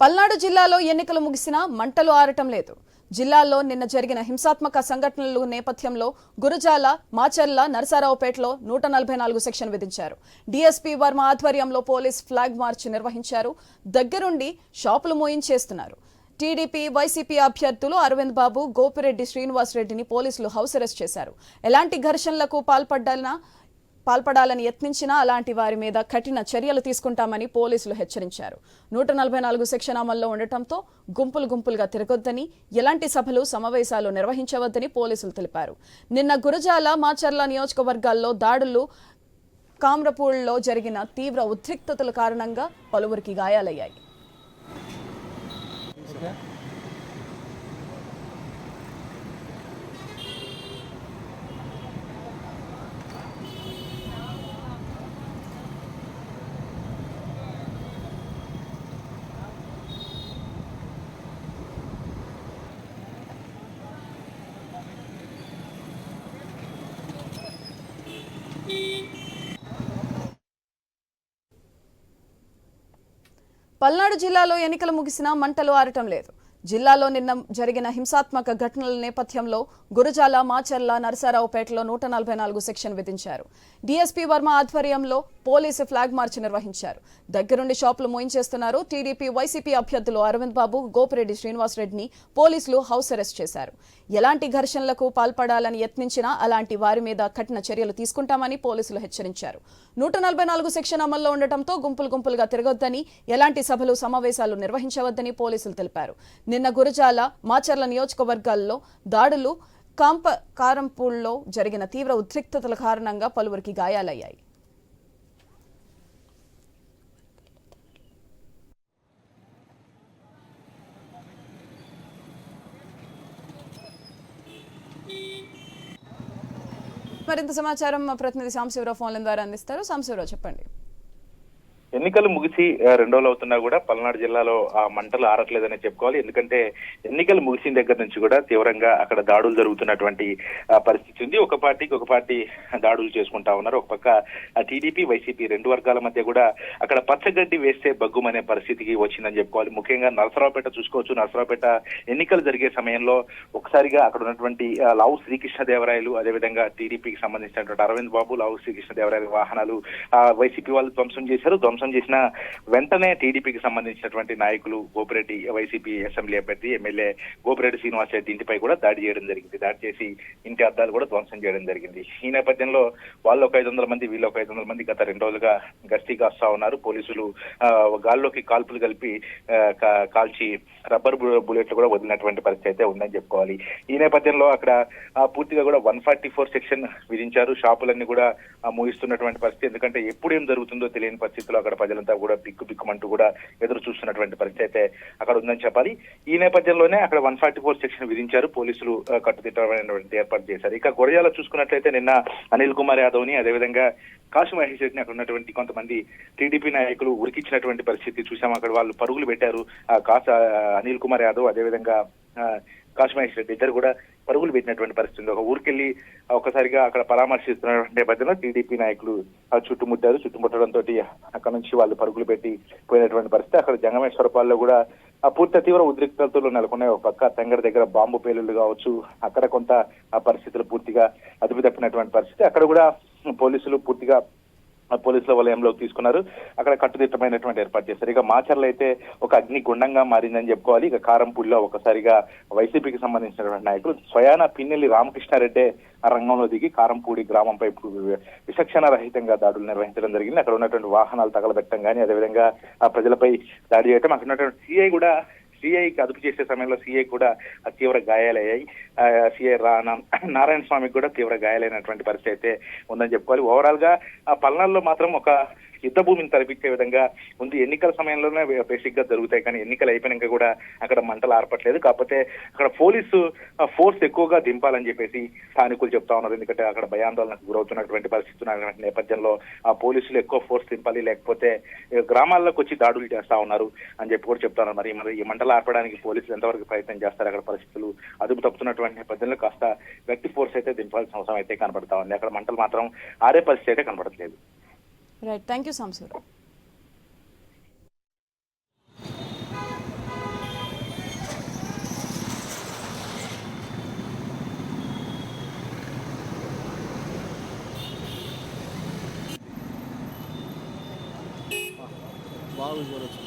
పల్నాడు జిల్లాలో ఎన్నికలు ముగిసినా మంటలు ఆరటం లేదు. జిల్లాలో నిన్న జరిగిన హింసాత్మక సంఘటనల నేపథ్యంలో గురజాల, మాచర్ల, నరసరావుపేటలో 144 సెక్షన్ విధించారు. డీఎస్పీ వర్మ ఆధ్వర్యంలో పోలీస్ ఫ్లాగ్ మార్చ్ నిర్వహించారు. దగ్గరుండి షాపులు మోయించేస్తున్నారు. టీడీపీ, వైసీపీ అభ్యర్థులు అరవింద్ బాబు, గోపిరెడ్డి శ్రీనివాస్ రెడ్డిని పోలీసులు హౌస్ అరెస్ట్ చేశారు. ఎలాంటి ఘర్షణలకు పాల్పడాలని యత్నించినా అలాంటి వారి మీద కఠిన చర్యలు తీసుకుంటామని పోలీసులు హెచ్చరించారు. 144 సెక్షన్ అమల్లో ఉండటంతో గుంపులుగా తిరగొద్దని, ఎలాంటి సభలు, సమావేశాలు నిర్వహించవద్దని పోలీసులు తెలిపారు. నిన్న గురజాల, మాచర్ల నియోజకవర్గాల్లో దాడులు, కామ్రపూల్లో జరిగిన తీవ్ర ఉద్రిక్తతల కారణంగా పలువురికి గాయాలయ్యాయి. పల్నాడు జిల్లాలో ఎన్నికలు ముగిసినా మంటలు ఆరటం లేదు. జిల్లాలో నిన్న జరిగిన హింసాత్మక ఘటనల నేపథ్యంలో గురజాల, మాచర్ల, నరసరావుపేటలో 144 సెక్షన్ విధించారు. డీఎస్పీ వర్మ ఆధ్వర్యంలో పోలీసు ఫ్లాగ్ మార్చ్ నిర్వహించారు. దగ్గరుండి షాపులు మోయించేస్తున్నారు. టీడీపీ, వైసీపీ అభ్యర్థులు అరవింద్ బాబు, గోపిరెడ్డి శ్రీనివాస్ రెడ్డిని పోలీసులు హౌస్ అరెస్ట్ చేశారు. ఎలాంటి ఘర్షణలకు పాల్పడాలని యత్నించినా అలాంటి వారి మీద కఠిన చర్యలు తీసుకుంటామని పోలీసులు హెచ్చరించారు. 144 సెక్షన్ అమల్లో ఉండటంతో గుంపులుగా తిరగొద్దని, ఎలాంటి సభలు, సమావేశాలు నిర్వహించవద్దని పోలీసులు తెలిపారు. నిన్న గురజాల, మాచర్ల నియోజకవర్గాల్లో దాడులు, కారంపూల్లో జరిగిన తీవ్ర ఉద్రిక్తతల కారణంగా పలువురికి గాయాలయ్యాయి. మరింత సమాచారం మా ప్రతినిధి సాంశివరావు ఫోన్ల ద్వారా అందిస్తారు. సాంశివరావు, చెప్పండి. ఎన్నికలు ముగిసి 2 రోజులు అవుతున్నా కూడా పల్నాడు జిల్లాలో ఆ మంటలు ఆరట్లేదని చెప్పుకోవాలి. ఎందుకంటే ఎన్నికలు ముగిసిన దగ్గర నుంచి కూడా తీవ్రంగా అక్కడ దాడులు జరుగుతున్నటువంటి పరిస్థితి ఉంది. ఒక పార్టీ దాడులు చేసుకుంటా ఉన్నారు. ఒక పక్క టీడీపీ, వైసీపీ 2 వర్గాల మధ్య కూడా అక్కడ పచ్చగడ్డి వేస్తే బగ్గుమనే పరిస్థితికి వచ్చిందని చెప్పుకోవాలి. ముఖ్యంగా నరసరావుపేట చూసుకోవచ్చు. నరసరావుపేట ఎన్నికలు జరిగే సమయంలో ఒకసారిగా అక్కడ ఉన్నటువంటి లావు శ్రీకృష్ణదేవరాయలు, అదేవిధంగా టీడీపీకి సంబంధించినటువంటి అరవింద్ బాబు, లావు శ్రీకృష్ణదేవరాయల వాహనాలు వైసీపీ వాళ్ళు ధ్వంసం చేసిన వెంటనే టీడీపీకి సంబంధించినటువంటి నాయకులు గోపిరెడ్డి, వైసీపీ అసెంబ్లీ అభ్యర్థి ఎమ్మెల్యే గోపిరెడ్డి శ్రీనివాస్ రెడ్డి ఇంటిపై కూడా దాడి చేయడం జరిగింది. దాడి చేసి ఇంటి అద్దాలు కూడా ధ్వంసం చేయడం జరిగింది. ఈ నేపథ్యంలో వాళ్ళు ఒక 500 మంది, వీళ్ళు ఒక 500 మంది గత 2 రోజులుగా గస్తీ కాస్తా ఉన్నారు. పోలీసులు గాల్లోకి కాల్పులు కలిపి కాల్చి రబ్బర్ బుల్లెట్లు కూడా వదిలినటువంటి పరిస్థితి అయితే ఉందని చెప్పుకోవాలి. ఈ నేపథ్యంలో అక్కడ పూర్తిగా కూడా 144 సెక్షన్ విధించారు. షాపులన్నీ కూడా మూయిస్తున్నటువంటి పరిస్థితి. ఎందుకంటే ఎప్పుడు ఏం జరుగుతుందో తెలియని పరిస్థితుల్లో అక్కడ ప్రజలంతా కూడా బిక్కుమంటూ కూడా ఎదురు చూస్తున్నటువంటి పరిస్థితి అయితే అక్కడ ఉందని చెప్పాలి. ఈ నేపథ్యంలోనే అక్కడ 144 సెక్షన్ విధించారు. పోలీసులు కట్టుదిట్టమైనటువంటి ఏర్పాటు చేశారు. ఇక గురజాల చూసుకున్నట్లయితే నిన్న అనిల్ కుమార్ యాదవ్ని, అదేవిధంగా కాశీ మహేష్ రెడ్డిని అక్కడ ఉన్నటువంటి కొంతమంది టీడీపీ నాయకులు ఉరికించినటువంటి పరిస్థితి చూసాం. అక్కడ వాళ్ళు పరుగులు పెట్టారు. అనిల్ కుమార్ యాదవ్, అదేవిధంగా కాశీ మహేష్ రెడ్డి ఇద్దరు కూడా పరుగులు పెట్టినటువంటి పరిస్థితి. ఒక ఊరికెళ్లి ఒకసారిగా అక్కడ పరామర్శిస్తున్నటువంటి నేపథ్యంలో టీడీపీ నాయకులు చుట్టుముట్టడంతో అక్కడ నుంచి వాళ్ళు పరుగులు పెట్టి పోయినటువంటి పరిస్థితి. అక్కడ జంగమేశ్వరపాల్లో కూడా పూర్తి తీవ్ర ఉద్రిక్తతలు నెలకొన్నాయి. ఒక పక్క తంగడి దగ్గర బాంబు పేలుళ్లు కావచ్చు, అక్కడ కొంత పరిస్థితులు పూర్తిగా అదుపు తప్పినటువంటి పరిస్థితి. అక్కడ కూడా పోలీసుల వలయంలోకి తీసుకున్నారు. అక్కడ కట్టుదిట్టమైనటువంటి ఏర్పాటు చేశారు. ఇక మాచర్లు అయితే ఒక అగ్ని గుండంగా మారిందని చెప్పుకోవాలి. ఇక కారంపూడిలో ఒకసారిగా వైసీపీకి సంబంధించినటువంటి నాయకులు స్వయాన పిన్నెల్లి రామకృష్ణారెడ్డే ఆ రంగంలో దిగి కారంపూడి గ్రామంపై విచక్షణ రహితంగా దాడులు నిర్వహించడం జరిగింది. అక్కడ ఉన్నటువంటి వాహనాలు తగలబెట్టడం కానీ, అదేవిధంగా ఆ ప్రజలపై దాడి చేయడం, అక్కడ ఉన్నటువంటి సిఐకి అదుపు చేసే సమయంలో సిఐ కూడా తీవ్ర గాయాలయ్యాయి. సిఐ నారాయణ స్వామికి కూడా తీవ్ర గాయాలైనటువంటి పరిస్థితి అయితే ఉందని చెప్పుకోవాలి. ఓవరాల్ గా పల్నాడులో మాత్రం ఒక యుద్ధ భూమిని తలపించే విధంగా ఉంది. ఎన్నికల సమయంలోనే బేసిక్ గా జరుగుతాయి, కానీ ఎన్నికలు అయిపోయినాక కూడా అక్కడ మంటలు ఆర్పట్లేదు. కాకపోతే అక్కడ పోలీసు ఫోర్స్ ఎక్కువగా దింపాలని చెప్పేసి స్థానికులు చెప్తా ఉన్నారు. ఎందుకంటే అక్కడ భయాందోళనకు గురవుతున్నటువంటి పరిస్థితి నేపథ్యంలో ఆ పోలీసులు ఎక్కువ ఫోర్స్ దింపాలి, లేకపోతే గ్రామాల్లోకి వచ్చి దాడులు చేస్తా ఉన్నారు అని చెప్పి కూడా చెప్తా ఉన్నారు. మరి ఈ మంటలు ఆర్పడానికి పోలీసులు ఎంతవరకు ప్రయత్నం చేస్తారు? అక్కడ పరిస్థితులు అదుపు తప్పుతున్నటువంటి నేపథ్యంలో కాస్త వ్యక్తి ఫోర్స్ అయితే దింపాల్సిన అవసరం అయితే కనబడతా ఉంది. అక్కడ మంటలు మాత్రం ఆరే పరిస్థితి అయితే కనబడట్లేదు. Right, thank you Samsivarao. బాగా చూడొచ్చు.